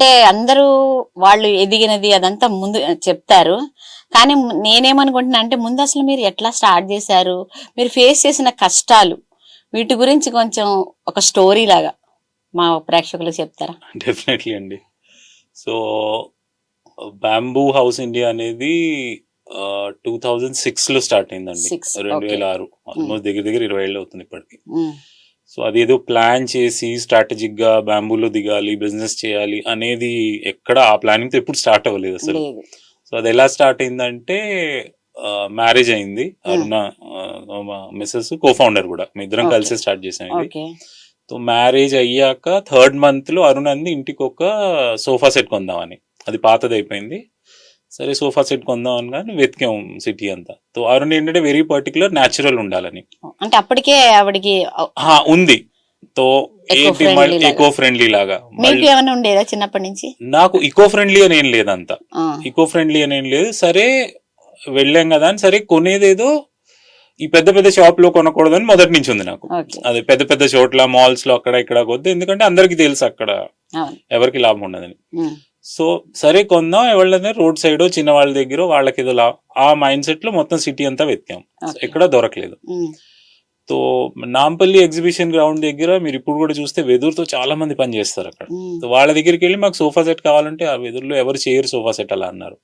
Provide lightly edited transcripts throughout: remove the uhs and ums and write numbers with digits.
అంటే అందరూ వాళ్ళు ఎదిగినది అదంతా ముందు చెప్తారు, కానీ నేనేమనుకుంటున్నా అంటే ముందు అసలు మీరు ఎట్లా స్టార్ట్ చేశారు, మీరు ఫేస్ చేసిన కష్టాలు, వీటి గురించి కొంచెం ఒక స్టోరీ లాగా మా ప్రేక్షకులకు చెప్తారా? డెఫినెట్లీ అండి. సో బ్యాంబూ హౌస్ ఇండియా అనేది 2006లో స్టార్ట్ అయిందండి. 2006 ఆల్మోస్ట్ దగ్గర దగ్గర 20 ఏళ్ళు అవుతుంది ఇప్పటికి. సో అదేదో ప్లాన్ చేసి స్ట్రాటజిక్ గా బ్యాంబూలో దిగాలి, బిజినెస్ చేయాలి అనేది ఎక్కడ ఆ ప్లానింగ్ తో ఎప్పుడు స్టార్ట్ అవ్వలేదు అసలు. సో అది ఎలా స్టార్ట్ అయిందంటే మ్యారేజ్ అయింది, అరుణ మిస్సెస్ కో ఫౌండర్ కూడా, మీ ఇద్దరం కలిసి స్టార్ట్ చేసాం ఇది. సో మ్యారేజ్ అయ్యాక 3rd month లో అరుణ్ అంది ఇంటికి ఒక సోఫా సెట్ కొందామని. అది పాతది అయిపోయింది, సరే సోఫా సెట్ కొందాం అని కానీ వెతికాం సిటీ అంతా. సో అరుణ్ ఏంటంటే వెరీ పర్టికులర్ న్యాచురల్ ఉండాలని, అంటే అప్పటికే ఆవిడకి ఉంది. తో ఏంటి ఈకో ఫ్రెండ్లీ లాగా. మీకు ఏమైనా ఉండేదా చిన్నప్పటి నుంచి? నాకు ఈకో ఫ్రెండ్లీ అని ఏం లేదంతా, ఈకో ఫ్రెండ్లీ అని ఏం లేదు. సరే వెళ్ళాం కదా అని సరే కొనేదేదో ఈ పెద్ద పెద్ద షాప్ లో కొనకూడదని మొదటి నుంచి ఉంది నాకు. అదే పెద్ద పెద్ద చోట్ల మాల్స్ లో అక్కడ ఇక్కడ కొద్ది, ఎందుకంటే అందరికి తెలుసు అక్కడ ఎవరికి లాభం ఉండదని. సో సరే కొందాం, ఎవరిదైనా రోడ్ సైడ్ చిన్న వాళ్ళ దగ్గర వాళ్ళకి ఏదో ఆ మైండ్ సెట్ లో మొత్తం సిటీ అంతా వెతికాం, ఎక్కడ దొరకలేదు. సో నాంపల్లి ఎగ్జిబిషన్ గ్రౌండ్ దగ్గర మీరు ఇప్పుడు కూడా చూస్తే వెదురుతో చాలా మంది పని చేస్తారు అక్కడ. సో వాళ్ళ దగ్గరికి వెళ్ళి మాకు సోఫా సెట్ కావాలంటే ఆ వెదురులో ఎవరు చేయరు సోఫా సెట్ అలా అన్నారు.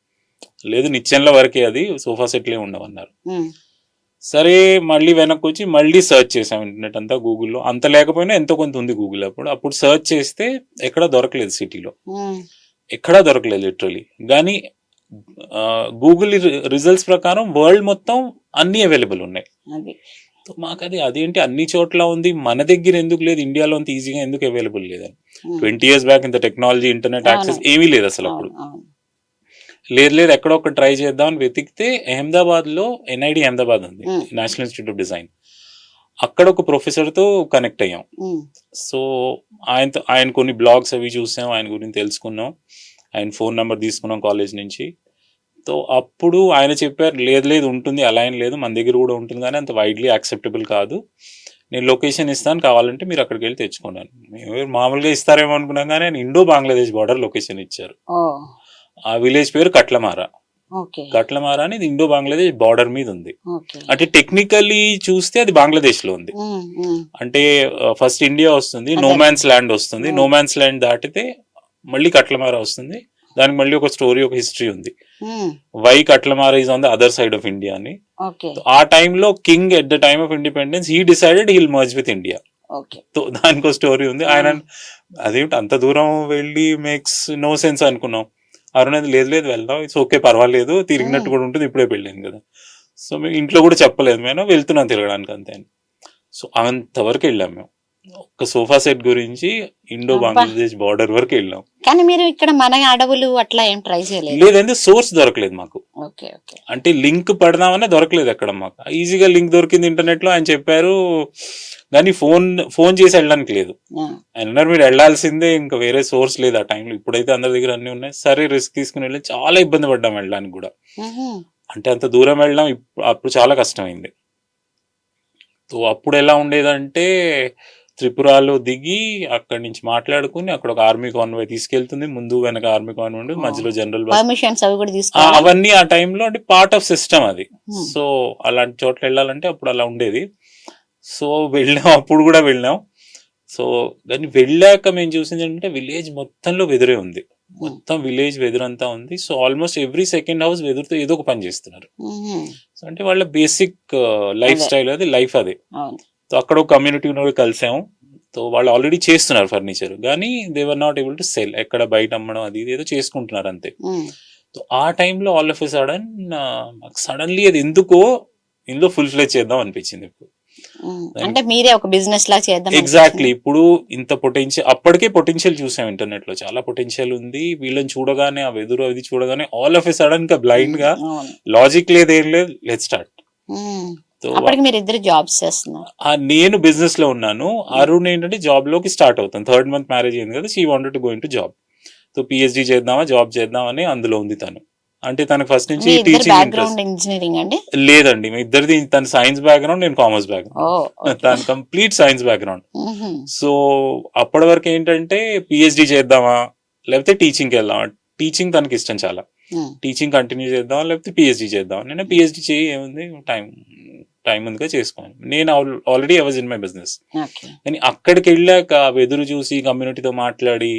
లేదు నిత్యంలో వరకే అది, సోఫా సెట్లే ఉండవన్నారు. సరే మళ్ళీ వెనక్కి వచ్చి మళ్ళీ సర్చ్ చేసాం ఇంటర్నెట్ అంతా, గూగుల్లో అంత లేకపోయినా ఎంతో కొంత ఉంది గూగుల్. అప్పుడు సర్చ్ చేస్తే ఎక్కడ దొరకలేదు, సిటీలో ఎక్కడా దొరకలేదు లిటరలీ. కానీ గూగుల్ రిజల్ట్స్ ప్రకారం వరల్డ్ మొత్తం అన్ని అవైలబుల్ ఉన్నాయి. మాకు అదేంటి అన్ని చోట్ల ఉంది, మన దగ్గర ఎందుకు లేదు, ఇండియాలో అంత ఈజీగా ఎందుకు అవైలబుల్ లేదని. 20 years బ్యాక్ ఇంత టెక్నాలజీ, ఇంటర్నెట్ యాక్సెస్ ఏమీ లేదు అసలు అప్పుడు. లేదు ఎక్కడో ఒక ట్రై చేద్దాం అని వెతికితే అహ్మదాబాద్ లో NID అహ్మదాబాద్ ఉంది, నేషనల్ ఇన్స్టిట్యూట్ ఆఫ్ డిజైన్. అక్కడ ఒక ప్రొఫెసర్ తో కనెక్ట్ అయ్యాం. సో ఆయన కొన్ని బ్లాగ్స్ అవి చూసాం, ఆయన గురించి తెలుసుకున్నాం, ఆయన ఫోన్ నెంబర్ తీసుకున్నాం కాలేజ్ నుంచి. సో అప్పుడు ఆయన చెప్పారు లేదు ఉంటుంది, అలా ఏం లేదు, మన దగ్గర కూడా ఉంటుంది కానీ అంత వైడ్లీ యాక్సెప్టబుల్ కాదు, నేను లొకేషన్ ఇస్తాను కావాలంటే మీరు అక్కడికి వెళ్ళి తెచ్చుకున్నాను. మేము మామూలుగా ఇస్తారేమో అనుకున్నాం కానీ ఆయన ఇండో బంగ్లాదేశ్ బార్డర్ లొకేషన్ ఇచ్చారు. ఆ విలేజ్ పేరు కట్లమారా. కట్లమారా అనేది ఇండో బంగ్లాదేశ్ బార్డర్ మీద ఉంది. అంటే టెక్నికల్లీ చూస్తే అది బంగ్లాదేశ్ లో ఉంది. అంటే ఫస్ట్ ఇండియా వస్తుంది, నోమాన్స్ ల్యాండ్ వస్తుంది, నోమాన్స్ ల్యాండ్ దాటితే మళ్ళీ కట్లమారా వస్తుంది. దానికి మళ్ళీ ఒక స్టోరీ, ఒక హిస్టరీ ఉంది. Why Katlamara is on the other side of India అని. ఆ టైంలో king at the time of independence he decided he'll merge with India. So దానికి స్టోరీ ఉంది. ఆయన అదేమిటి అంత దూరం వెళ్ళి మేక్స్ నో సెన్స్ అనుకున్నాం. అరుణ్ లేదు వెళ్దాం, ఇట్స్ ఓకే పర్వాలేదు, తిరిగినట్టు కూడా ఉంటుంది, ఇప్పుడే పెళ్ళాను కదా. సో మేము ఇంట్లో కూడా చెప్పలేదు, మేము వెళ్తున్నాం తిరగడానికి అంతే. సో అంతవరకు వెళ్ళాం మేము. ఒక సోఫా సెట్ గురించి ఇండో బంగ్లాదేశ్ బార్డర్ వరకు వెళ్ళాం. కానీ మీరు ఇక్కడ మన అడవులు అట్లా ఏం ట్రై చేయలేదు? లేదంటే సోర్స్ దొరకలేదు మాకు. అంటే లింక్ పెడదామనే దొరకలేదు అక్కడ మాకు. ఈజీగా లింక్ దొరికింది ఇంటర్నెట్ లో, ఆయన చెప్పారు, కానీ ఫోన్ చేసి వెళ్ళడానికి లేదు. ఆయన అన్నారు మీరు వెళ్ళాల్సిందే, ఇంకా వేరే సోర్స్ లేదు ఆ టైంలో. ఇప్పుడైతే అందరి దగ్గర అన్ని ఉన్నాయి. సరే రిస్క్ తీసుకుని వెళ్ళి చాలా ఇబ్బంది పడ్డాం వెళ్ళడానికి కూడా. అంటే అంత దూరం వెళ్ళడం అప్పుడు చాలా కష్టమైంది. సో అప్పుడు ఎలా ఉండేదంటే త్రిపురలో దిగి అక్కడి నుంచి మాట్లాడుకుని అక్కడ ఒక ఆర్మీ కాన్వాయ్ తీసుకెళ్తుంది, ముందు వెనక ఆర్మీ కాన్వాయ్ ఉంటుంది, మధ్యలో జనరల్ అవన్నీ ఆ టైంలో అంటే పార్ట్ ఆఫ్ సిస్టమ్ అది. సో అలాంటి చోట్ల వెళ్ళాలంటే అప్పుడు అలా ఉండేది. సో వెళ్ళాం, అప్పుడు కూడా వెళ్ళాం. సో కానీ వెళ్ళాక మేము చూసింది ఏంటంటే విలేజ్ మొత్తంలో వెదురే ఉంది, మొత్తం విలేజ్ వెదురంతా ఉంది. So almost every second house వెదురుతో ఏదో ఒక పని చేస్తున్నారు. సో అంటే వాళ్ళ బేసిక్ లైఫ్ స్టైల్ అది, లైఫ్ అది. సో అక్కడ ఒక కమ్యూనిటీ కలిసాము. సో వాళ్ళు ఆల్రెడీ చేస్తున్నారు ఫర్నిచర్, కానీ they were not able to cell, ఎక్కడ బయట అమ్మడం అది ఏదో చేసుకుంటున్నారు అంతే. సో ఆ టైంలో ఆల్ ఆఫ్ ఎ సడన్లీ అది ఎందుకో ఇందులో ఫుల్ ఫ్లెజ్ చేద్దాం అనిపించింది. ఇప్పుడు అంటే మీరే ఒక బిజినెస్ లా చేద్దాం. ఎగ్జాక్ట్లీ. ఇప్పుడు ఇంత పొటెన్షియల్, అప్పటికే పొటెన్షియల్ చూసాం ఇంటర్నెట్ లో, చాలా పొటెన్షియల్ ఉంది. వీళ్ళని చూడగానే, ఆ వెదురు అది చూడగానే ఆల్ ఆఫ్ ఎ సడన్ గా బ్లైండ్ గా, లాజిక్ లేదు ఏం లేదు, లెట్స్ స్టార్ట్. మీరు ఇద్దరు జాబ్స్ చేస్తున్నారు, నేను బిజినెస్ లో ఉన్నాను. అరుణ్ ఏంటంటే జాబ్ లోకి స్టార్ట్ అవుతాను. 3rd month మ్యారేజ్ అయింది కదా, she wanted to go into job. So PhD చేద్దామా జాబ్ చేద్దామని అందులో ఉంది తను. అంటే తనకు ఫస్ట్ నుంచి టీచింగ్ ఇంజనీరింగ్ అండి లేదండి, మీ ఇద్దరిది. తన సైన్స్ బ్యాక్గ్రౌండ్, నేను కామర్స్ బ్యాక్గ్రౌండ్, తను కంప్లీట్ సైన్స్ బ్యాక్గ్రౌండ్. సో అప్పటి వరకు ఏంటంటే PhD చేద్దామా లేకపోతే టీచింగ్కి వెళ్దాం. టీచింగ్ తనకి ఇష్టం చాలా. టీచింగ్ కంటిన్యూ చేద్దాం లేకపోతే పిహెచ్డి చేద్దాం. నేను పిహెచ్డి చేయి, ఏముంది, టైం ఉందిగా చేసుకోండి. నేను already I was in my business. కానీ అక్కడికి వెళ్ళాక ఎదురు చూసి కమ్యూనిటీతో మాట్లాడి,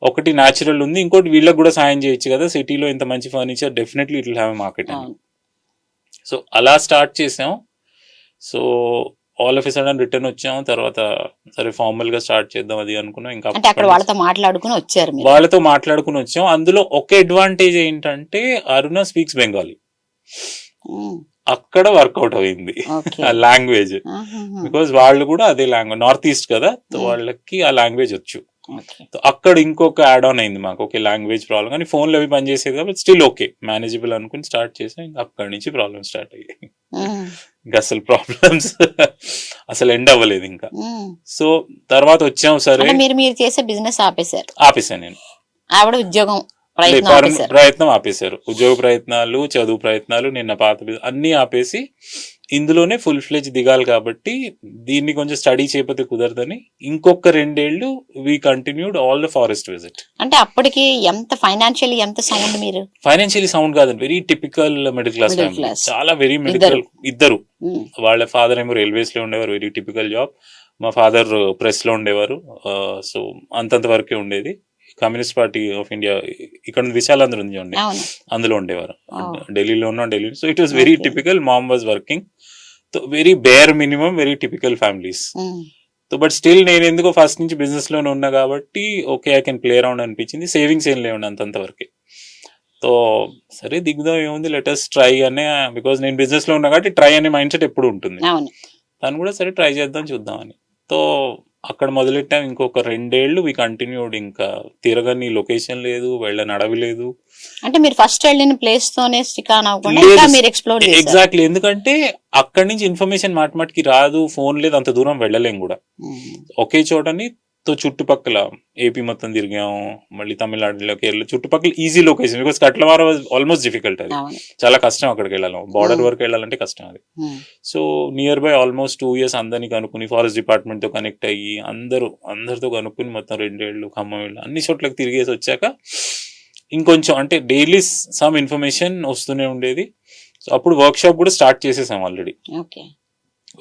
ఒకటి న్యాచురల్ ఉంది, ఇంకోటి వీళ్ళకి కూడా సాయం చేయొచ్చు కదా, సిటీలో ఇంత మంచి furniture, definitely it will have a market అని. సో అలా స్టార్ట్ చేసాం. So all of a sudden return వచ్చాం. తర్వాత సరే ఫార్మల్ గా స్టార్ట్ చేద్దాం అది అనుకున్నాం. ఇంకా వాళ్ళతో మాట్లాడుకుని వచ్చారు. వాళ్ళతో మాట్లాడుకుని వచ్చాం. అందులో ఒక అడ్వాంటేజ్ ఏంటంటే అరుణ స్పీక్స్ బెంగాలీ. అక్కడ వర్కౌట్ అయింది ఆ లాంగ్వేజ్. బికాజ్ వాళ్ళు కూడా అదే లాంగ్వేజ్, నార్త్ ఈస్ట్ కదా, వాళ్ళకి ఆ లాంగ్వేజ్ వచ్చు. అక్కడ ఇంకొక యాడ్ ఆన్ అయింది మాకు. ఓకే, లాంగ్వేజ్ ప్రాబ్లం, కానీ ఫోన్లో అవి పనిచేసేది కాబట్టి స్టిల్ ఓకే, మేనేజబుల్ అనుకుని స్టార్ట్ చేసాం. ఇంకా అక్కడి నుంచి ప్రాబ్లమ్ స్టార్ట్ అయ్యాయి. ఇంకా అసలు ప్రాబ్లమ్స్ అసలు ఎండ్ అవ్వలేదు ఇంకా. సో తర్వాత వచ్చాం. సరే మీరు చేసే బిజినెస్ ఆపేసాను నేను. ఆవిడ ఉద్యోగం ప్రయత్నం ఆపేశారు. ఉద్యోగ ప్రయత్నాలు, చదువు ప్రయత్నాలు, నిన్న పాత అన్ని ఆపేసి ఇందులోనే ఫుల్ ఫ్లెజ్ దిగాలి కాబట్టి దీన్ని కొంచెం స్టడీ చేయకపోతే కుదరదని ఇంకొక 2 ఏళ్ళు we continued all the forest visit. అంటే అప్పటికి ఎంత ఫైనాన్షియల్లీ ఎంత సౌండ్? మీరు ఫైనాన్షియల్లీ సౌండ్ కాదండి, very typical middle class family, చాలా వెరీ మిడిల్. ఇద్దరు, వాళ్ళ ఫాదర్ ఏమో రైల్వేస్ లో ఉండేవారు, వెరీ టిపికల్ జాబ్. మా ఫాదర్ ప్రెస్ లో ఉండేవారు. సో అంతంత వరకే ఉండేది. కమ్యూనిస్ట్ పార్టీ ఆఫ్ ఇండియా ఇక్కడ విశాలాంధ్ర ఉంది చూడండి, అందులో ఉండేవారు. ఢిల్లీలో ఉన్నాం, Delhi. So it was very typical. Mom was working. Very bear minimum, very typical families. But still నేను ఎందుకో ఫస్ట్ నుంచి బిజినెస్ లోనే ఉన్నా కాబట్టి okay, I can play around అనిపించింది. సేవింగ్స్ ఏం లేవు అంతంత వరకే. సో సరే దిగుదాం, ఏముంది, లెటస్ ట్రై అనే, బికాజ్ నేను బిజినెస్ లో ఉన్నా కాబట్టి ట్రై అనే మైండ్ సెట్ ఎప్పుడు ఉంటుంది. తను కూడా సరే ట్రై చేద్దాం, చూద్దాం అని. సో అక్కడ మొదలెట్టాం. ఇంకొక 2 ఏళ్ళు వి కంటిన్యూడ్. ఇంకా తిరగని లొకేషన్ లేదు, వెళ్ళని అడవి లేదు. అంటే మీరు ఫస్ట్ వెళ్ళిన ప్లేస్ తోనే స్టిక్ ఆన్ అవ్వకుండా మీరు ఎక్స్ప్లోర్ చేశారు. ఎగ్జాక్ట్లీ, ఎందుకంటే అక్కడి నుంచి ఇన్ఫర్మేషన్ మాటికి రాదు, ఫోన్ లేదు, అంత దూరం వెళ్ళలేం కూడా. ఒకే చోటని చుట్టుపక్కల ఏపీ మొత్తం తిరిగాం, మళ్ళీ తమిళనాడులో, కేరళ చుట్టుపక్కల easy location. Because Katlavara was almost difficult. అది చాలా కష్టం అక్కడికి వెళ్ళాలి, బార్డర్ వరకు వెళ్ళాలంటే కష్టం అది. So near by almost 2 years అందరినీ కనుక్కుని, ఫారెస్ట్ డిపార్ట్మెంట్ తో కనెక్ట్ అయ్యి అందరితో కనుక్కుని మొత్తం 2 ఏళ్ళు ఖమ్మం వెళ్ళి అన్ని చోట్లకి తిరిగేసి వచ్చాక ఇంకొంచెం అంటే డైలీ సమ్ ఇన్ఫర్మేషన్ వస్తూనే ఉండేది. సో అప్పుడు వర్క్ షాప్ కూడా స్టార్ట్ చేసేసాం ఆల్రెడీ.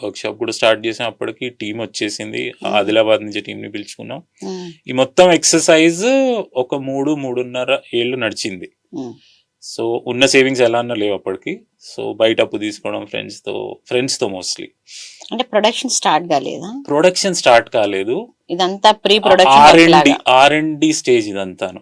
వర్క్ షాప్ కూడా స్టార్ట్ చేసాం. అప్పటికి టీం వచ్చేసింది, ఆదిలాబాద్ నుంచి టీం ని పిలుచుకున్నాం. ఈ మొత్తం ఎక్సర్సైజ్ ఒక 3.5 ఏళ్ళు నడిచింది. సో ఉన్న సేవింగ్స్ ఎలా అన్నా లేవు అప్పటికి. సో బయట అప్పు తీసుకోవడం ఫ్రెండ్స్ తో మోస్ట్లీ. అంటే ప్రొడక్షన్ స్టార్ట్ కాలేదా? ప్రొడక్షన్ స్టార్ట్ కాలేదు, ఇదంతా ప్రీ ప్రొడక్షన్ R&D స్టేజ్ ఇదంతాను.